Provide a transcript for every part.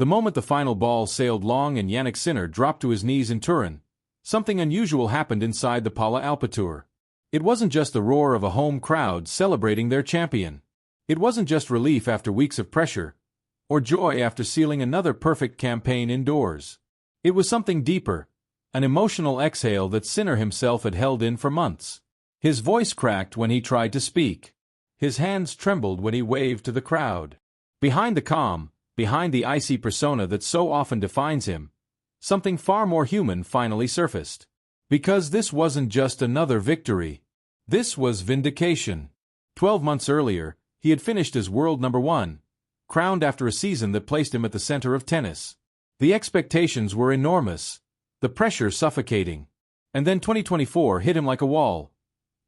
The moment the final ball sailed long and Jannik Sinner dropped to his knees in Turin, something unusual happened inside the Pala Alpitour. It wasn't just the roar of a home crowd celebrating their champion. It wasn't just relief after weeks of pressure, or joy after sealing another perfect campaign indoors. It was something deeper, an emotional exhale that Sinner himself had held in for months. His voice cracked when he tried to speak. His hands trembled when he waved to the crowd. Behind the calm, behind the icy persona that so often defines him, something far more human finally surfaced. Because this wasn't just another victory. This was vindication. 12 months earlier, he had finished as world number 1, crowned after a season that placed him at the center of tennis. The expectations were enormous, the pressure suffocating. And then 2024 hit him like a wall.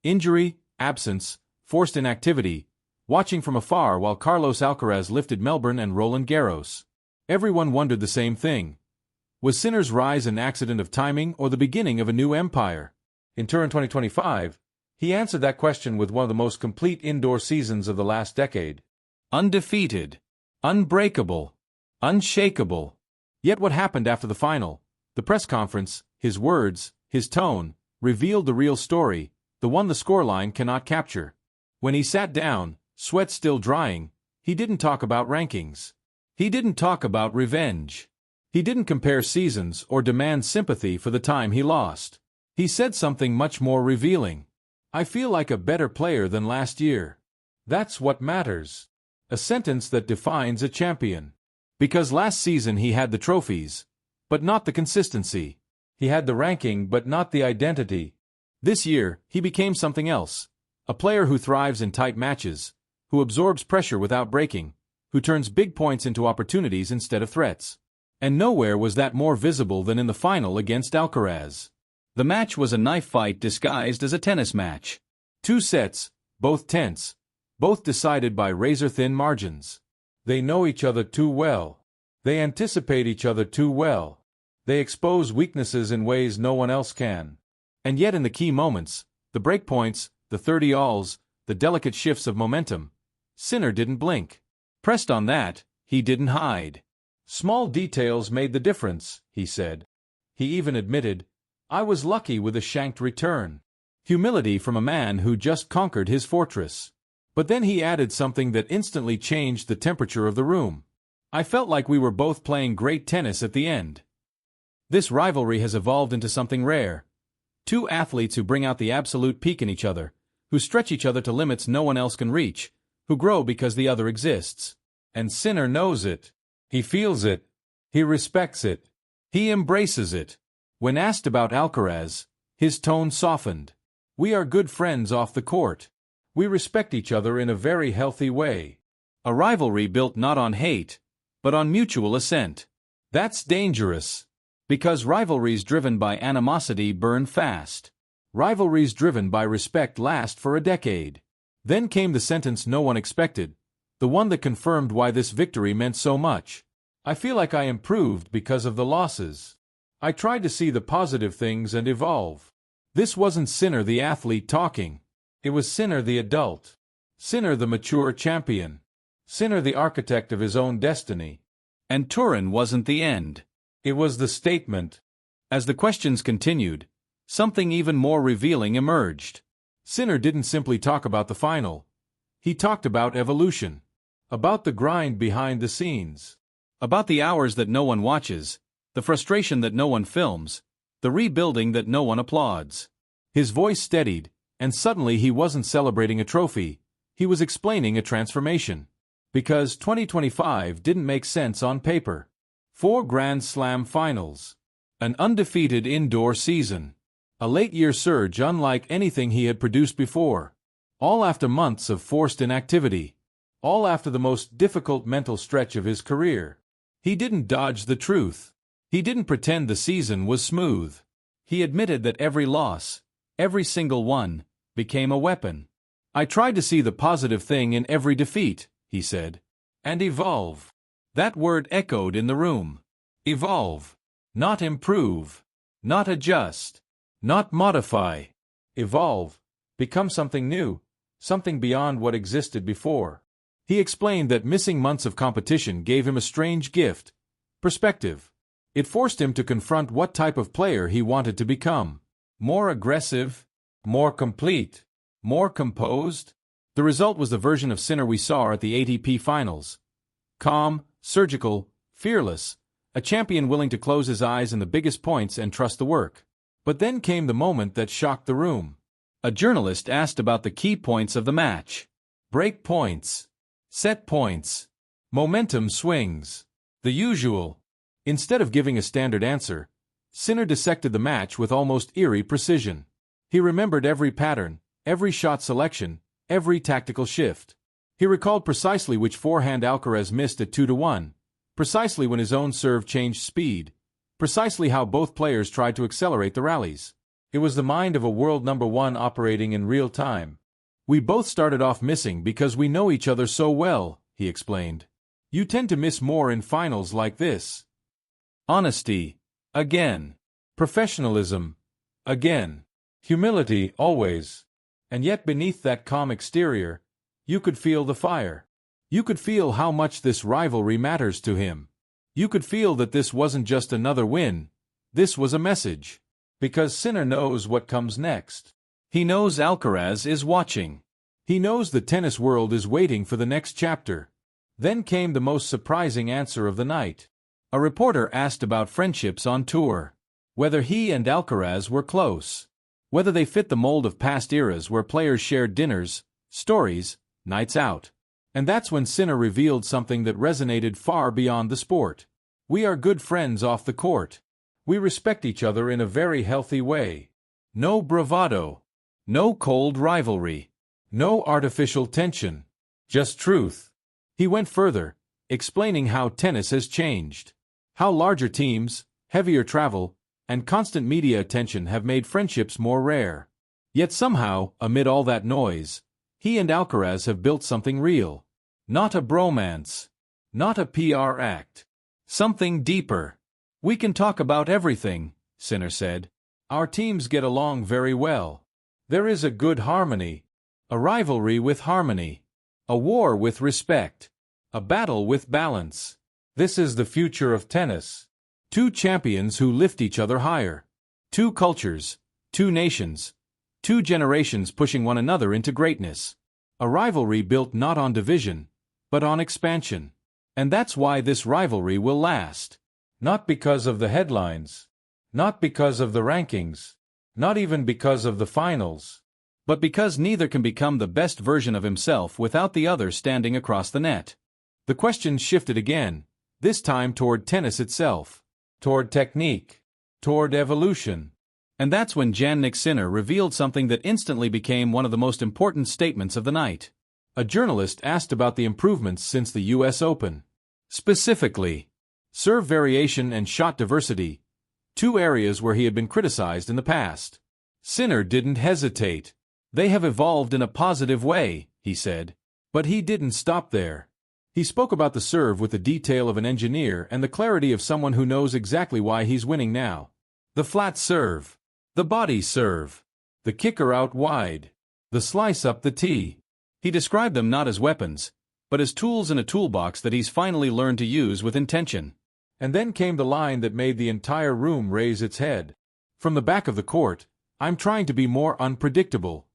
Injury, absence, forced inactivity, watching from afar while Carlos Alcaraz lifted Melbourne and Roland Garros. Everyone wondered the same thing. Was Sinner's rise an accident of timing or the beginning of a new empire? In Turin 2025, he answered that question with one of the most complete indoor seasons of the last decade. Undefeated, unbreakable, unshakable. Yet what happened after the final? The press conference, his words, his tone, revealed the real story, the one the scoreline cannot capture. When he sat down, sweat still drying, he didn't talk about rankings. He didn't talk about revenge. He didn't compare seasons or demand sympathy for the time he lost. He said something much more revealing. I feel like a better player than last year. That's what matters. A sentence that defines a champion. Because last season he had the trophies, but not the consistency. He had the ranking but not the identity. This year, he became something else. A player who thrives in tight matches, who absorbs pressure without breaking, who turns big points into opportunities instead of threats. And nowhere was that more visible than in the final against Alcaraz. The match was a knife fight disguised as a tennis match. 2 sets, both tense, both decided by razor-thin margins. They know each other too well. They anticipate each other too well. They expose weaknesses in ways no one else can. And yet in the key moments, the breakpoints, the 30-alls, the delicate shifts of momentum, Sinner didn't blink. Pressed on that, he didn't hide. Small details made the difference, he said. He even admitted, I was lucky with a shanked return. Humility from a man who just conquered his fortress. But then he added something that instantly changed the temperature of the room. I felt like we were both playing great tennis at the end. This rivalry has evolved into something rare. 2 athletes who bring out the absolute peak in each other, who stretch each other to limits no one else can reach, who grow because the other exists. And Sinner knows it. He feels it. He respects it. He embraces it. When asked about Alcaraz, his tone softened. We are good friends off the court. We respect each other in a very healthy way. A rivalry built not on hate, but on mutual assent. That's dangerous. Because rivalries driven by animosity burn fast. Rivalries driven by respect last for a decade. Then came the sentence no one expected, the one that confirmed why this victory meant so much. I feel like I improved because of the losses. I tried to see the positive things and evolve. This wasn't Sinner the athlete talking. It was Sinner the adult. Sinner the mature champion. Sinner the architect of his own destiny. And Turin wasn't the end. It was the statement. As the questions continued, something even more revealing emerged. Sinner didn't simply talk about the final. He talked about evolution. About the grind behind the scenes. About the hours that no one watches, the frustration that no one films, the rebuilding that no one applauds. His voice steadied, and suddenly he wasn't celebrating a trophy, he was explaining a transformation. Because 2025 didn't make sense on paper. 4 Grand Slam finals. An undefeated indoor season. A late-year surge unlike anything he had produced before. All after months of forced inactivity. All after the most difficult mental stretch of his career. He didn't dodge the truth. He didn't pretend the season was smooth. He admitted that every loss, every single one, became a weapon. I tried to see the positive thing in every defeat, he said. And evolve. That word echoed in the room. Evolve. Not improve. Not adjust. Not modify. Evolve. Become something new. Something beyond what existed before. He explained that missing months of competition gave him a strange gift, perspective. It forced him to confront what type of player he wanted to become. More aggressive, more complete, more composed. The result was the version of Sinner we saw at the ATP Finals. Calm, surgical, fearless, a champion willing to close his eyes in the biggest points and trust the work. But then came the moment that shocked the room. A journalist asked about the key points of the match. Break points, set points, momentum swings, the usual. Instead of giving a standard answer, Sinner dissected the match with almost eerie precision. He remembered every pattern, every shot selection, every tactical shift. He recalled precisely which forehand Alcaraz missed at 2-1, precisely when his own serve changed speed, precisely how both players tried to accelerate the rallies. It was the mind of a world number one operating in real time. We both started off missing because we know each other so well, he explained. You tend to miss more in finals like this. Honesty, again. Professionalism, again. Humility, always. And yet beneath that calm exterior, you could feel the fire. You could feel how much this rivalry matters to him. You could feel that this wasn't just another win. This was a message. Because Sinner knows what comes next. He knows Alcaraz is watching. He knows the tennis world is waiting for the next chapter. Then came the most surprising answer of the night. A reporter asked about friendships on tour. Whether he and Alcaraz were close. Whether they fit the mold of past eras where players shared dinners, stories, nights out. And that's when Sinner revealed something that resonated far beyond the sport. We are good friends off the court. We respect each other in a very healthy way. No bravado. No cold rivalry. No artificial tension. Just truth. He went further, explaining how tennis has changed. How larger teams, heavier travel, and constant media attention have made friendships more rare. Yet somehow, amid all that noise, he and Alcaraz have built something real. Not a bromance. Not a PR act. Something deeper. We can talk about everything, Sinner said. Our teams get along very well. There is a good harmony. A rivalry with harmony. A war with respect. A battle with balance. This is the future of tennis. Two champions who lift each other higher. Two cultures, two nations, two generations pushing one another into greatness. A rivalry built not on division, but on expansion. And that's why this rivalry will last. Not because of the headlines. Not because of the rankings. Not even because of the finals. But because neither can become the best version of himself without the other standing across the net. The question shifted again, this time toward tennis itself. Toward technique. Toward evolution. And that's when Jannik Sinner revealed something that instantly became one of the most important statements of the night. A journalist asked about the improvements since the US Open. Specifically, serve variation and shot diversity, two areas where he had been criticized in the past. Sinner didn't hesitate. They have evolved in a positive way, he said. But he didn't stop there. He spoke about the serve with the detail of an engineer and the clarity of someone who knows exactly why he's winning now. The flat serve. The body serve. The kicker out wide. The slice up the tee. He described them not as weapons, but as tools in a toolbox that he's finally learned to use with intention. And then came the line that made the entire room raise its head. From the back of the court, I'm trying to be more unpredictable.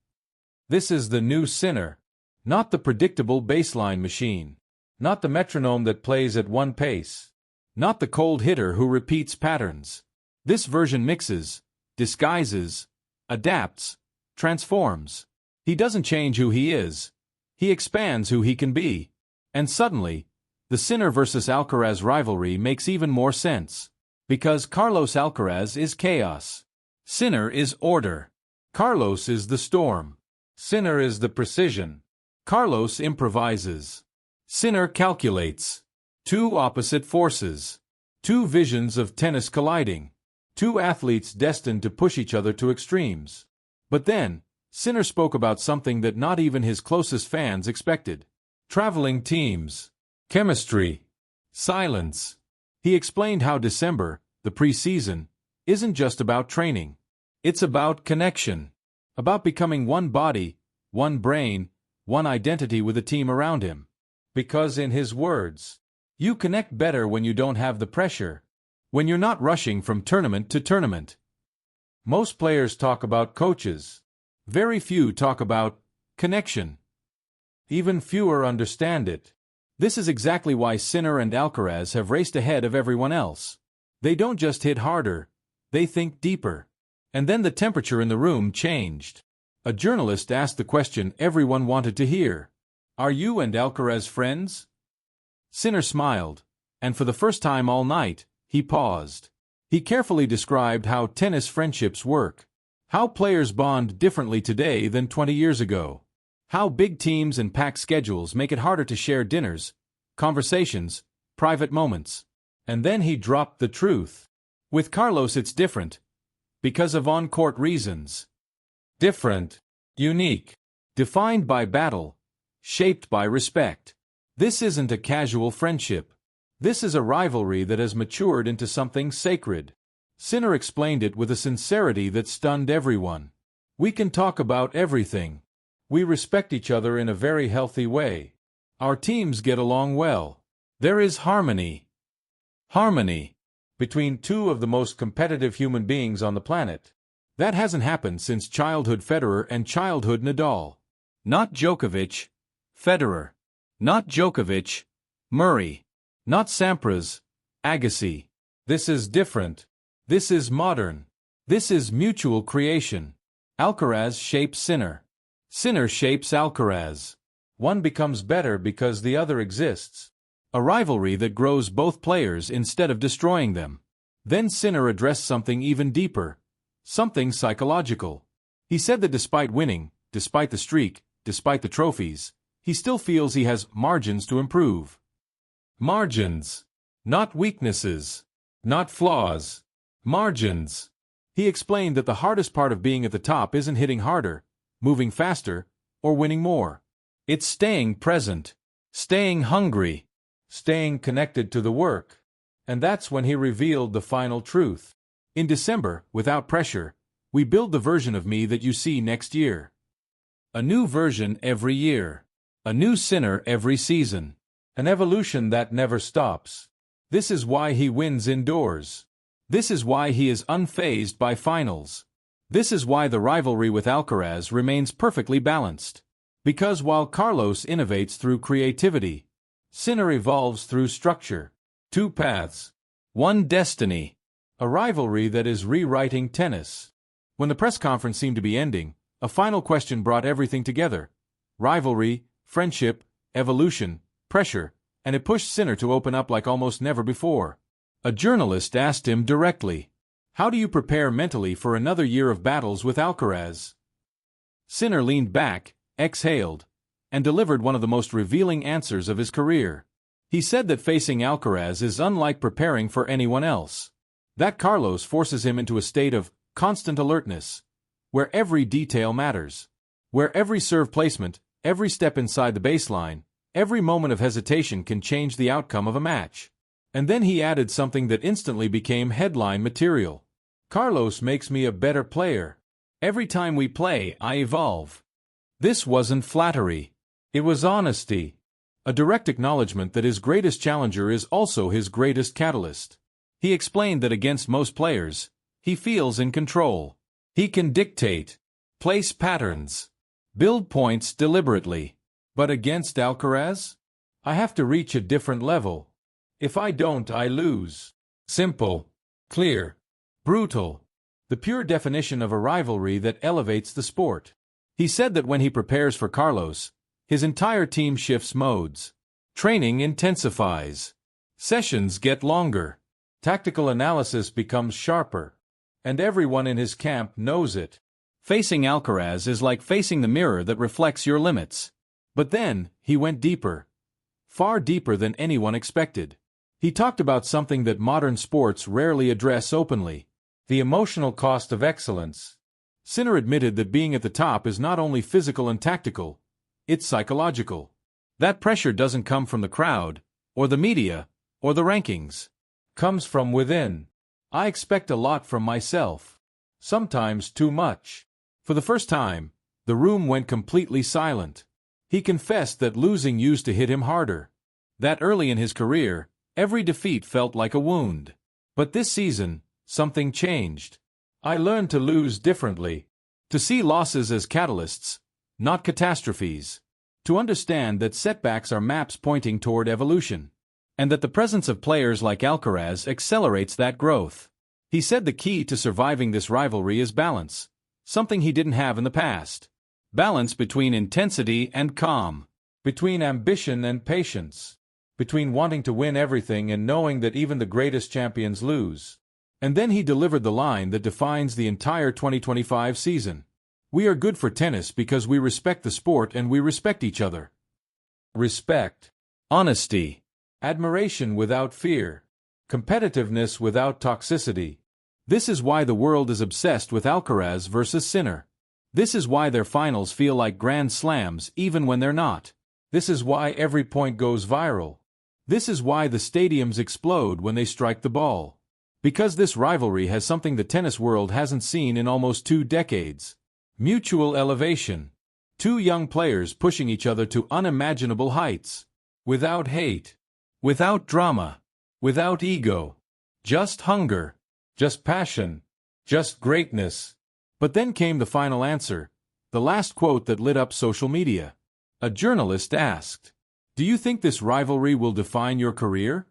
This is the new Sinner. Not the predictable baseline machine. Not the metronome that plays at one pace. Not the cold hitter who repeats patterns. This version mixes, disguises, adapts, transforms. He doesn't change who he is. He expands who he can be. And suddenly, the Sinner versus Alcaraz rivalry makes even more sense. Because Carlos Alcaraz is chaos. Sinner is order. Carlos is the storm. Sinner is the precision. Carlos improvises. Sinner calculates. Two opposite forces. Two visions of tennis colliding. Two athletes destined to push each other to extremes. But then, Sinner spoke about something that not even his closest fans expected. Traveling teams. Chemistry. Silence. He explained how December, the pre-season, isn't just about training. It's about connection. About becoming one body, one brain, one identity with a team around him. Because in his words, You connect better when you don't have the pressure. When you're not rushing from tournament to tournament. Most players talk about coaches. Very few talk about connection. Even fewer understand it. This is exactly why Sinner and Alcaraz have raced ahead of everyone else. They don't just hit harder, they think deeper. And then the temperature in the room changed. A journalist asked the question everyone wanted to hear. Are you and Alcaraz friends? Sinner smiled, and for the first time all night, he paused. He carefully described how tennis friendships work. How players bond differently today than 20 years ago. How big teams and packed schedules make it harder to share dinners, conversations, private moments. And then he dropped the truth. With Carlos it's different. Because of on-court reasons. Different. Unique. Defined by battle. Shaped by respect. This isn't a casual friendship. This is a rivalry that has matured into something sacred. Sinner explained it with a sincerity that stunned everyone. We can talk about everything. We respect each other in a very healthy way. Our teams get along well. There is harmony. Harmony. Between two of the most competitive human beings on the planet. That hasn't happened since childhood Federer and childhood Nadal. Not Djokovic, Federer. Not Djokovic, Murray. Not Sampras, Agassi. This is different. This is modern. This is mutual creation. Alcaraz shapes Sinner. Sinner shapes Alcaraz. One becomes better because the other exists. A rivalry that grows both players instead of destroying them. Then Sinner addressed something even deeper. Something psychological. He said that despite winning, despite the streak, despite the trophies, he still feels he has margins to improve. Margins. Not weaknesses. Not flaws. Margins. He explained that the hardest part of being at the top isn't hitting harder, moving faster, or winning more. It's staying present. Staying hungry. Staying connected to the work. And that's when he revealed the final truth. In December, without pressure, we build the version of me that you see next year. A new version every year. A new Sinner every season. An evolution that never stops. This is why he wins indoors. This is why he is unfazed by finals. This is why the rivalry with Alcaraz remains perfectly balanced. Because while Carlos innovates through creativity, Sinner evolves through structure. Two paths. One destiny. A rivalry that is rewriting tennis. When the press conference seemed to be ending, a final question brought everything together. Rivalry, friendship, evolution, pressure, and it pushed Sinner to open up like almost never before. A journalist asked him directly, "How do you prepare mentally for another year of battles with Alcaraz?" Sinner leaned back, exhaled, and delivered one of the most revealing answers of his career. He said that facing Alcaraz is unlike preparing for anyone else. That Carlos forces him into a state of constant alertness, where every detail matters, where every serve placement, every step inside the baseline, every moment of hesitation can change the outcome of a match. And then he added something that instantly became headline material. Carlos makes me a better player. Every time we play, I evolve. This wasn't flattery. It was honesty. A direct acknowledgement that his greatest challenger is also his greatest catalyst. He explained that against most players, he feels in control. He can dictate, place patterns, build points deliberately. But against Alcaraz? I have to reach a different level. If I don't, I lose. Simple, clear, brutal. The pure definition of a rivalry that elevates the sport. He said that when he prepares for Carlos, his entire team shifts modes. Training intensifies. Sessions get longer. Tactical analysis becomes sharper. And everyone in his camp knows it. Facing Alcaraz is like facing the mirror that reflects your limits. But then, he went deeper. Far deeper than anyone expected. He talked about something that modern sports rarely address openly. The emotional cost of excellence. Sinner admitted that being at the top is not only physical and tactical, it's psychological. That pressure doesn't come from the crowd, or the media, or the rankings. Comes from within. I expect a lot from myself. Sometimes too much. For the first time, the room went completely silent. He confessed that losing used to hit him harder. That early in his career, every defeat felt like a wound. But this season, something changed. I learned to lose differently. To see losses as catalysts, not catastrophes. To understand that setbacks are maps pointing toward evolution. And that the presence of players like Alcaraz accelerates that growth. He said the key to surviving this rivalry is balance. Something he didn't have in the past. Balance between intensity and calm. Between ambition and patience. Between wanting to win everything and knowing that even the greatest champions lose. And then he delivered the line that defines the entire 2025 season. We are good for tennis because we respect the sport and we respect each other. Respect. Honesty. Admiration without fear. Competitiveness without toxicity. This is why the world is obsessed with Alcaraz versus Sinner. This is why their finals feel like grand slams even when they're not. This is why every point goes viral. This is why the stadiums explode when they strike the ball. Because this rivalry has something the tennis world hasn't seen in almost 2 decades. Mutual elevation. 2 young players pushing each other to unimaginable heights. Without hate. Without drama. Without ego. Just hunger. Just passion. Just greatness. But then came the final answer. The last quote that lit up social media. A journalist asked, "Do you think this rivalry will define your career?"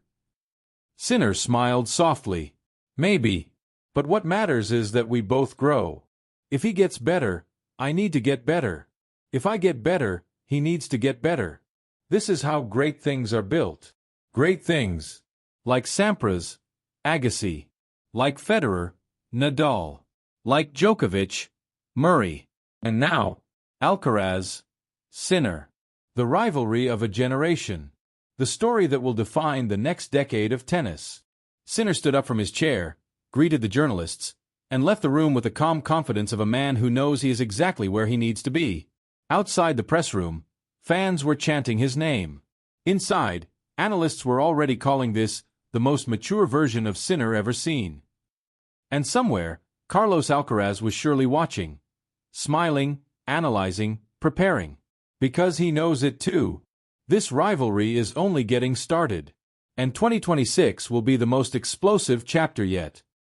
Sinner smiled softly. "Maybe. But what matters is that we both grow. If he gets better, I need to get better. If I get better, he needs to get better. This is how great things are built. Great things. Like Sampras, Agassi. Like Federer, Nadal. Like Djokovic, Murray. And now, Alcaraz, Sinner. The rivalry of a generation. The story that will define the next decade of tennis." Sinner stood up from his chair, greeted the journalists, and left the room with the calm confidence of a man who knows he is exactly where he needs to be. Outside the press room, fans were chanting his name. Inside, analysts were already calling this the most mature version of Sinner ever seen. And somewhere, Carlos Alcaraz was surely watching. Smiling, analyzing, preparing. Because he knows it too. This rivalry is only getting started. And 2026 will be the most explosive chapter yet.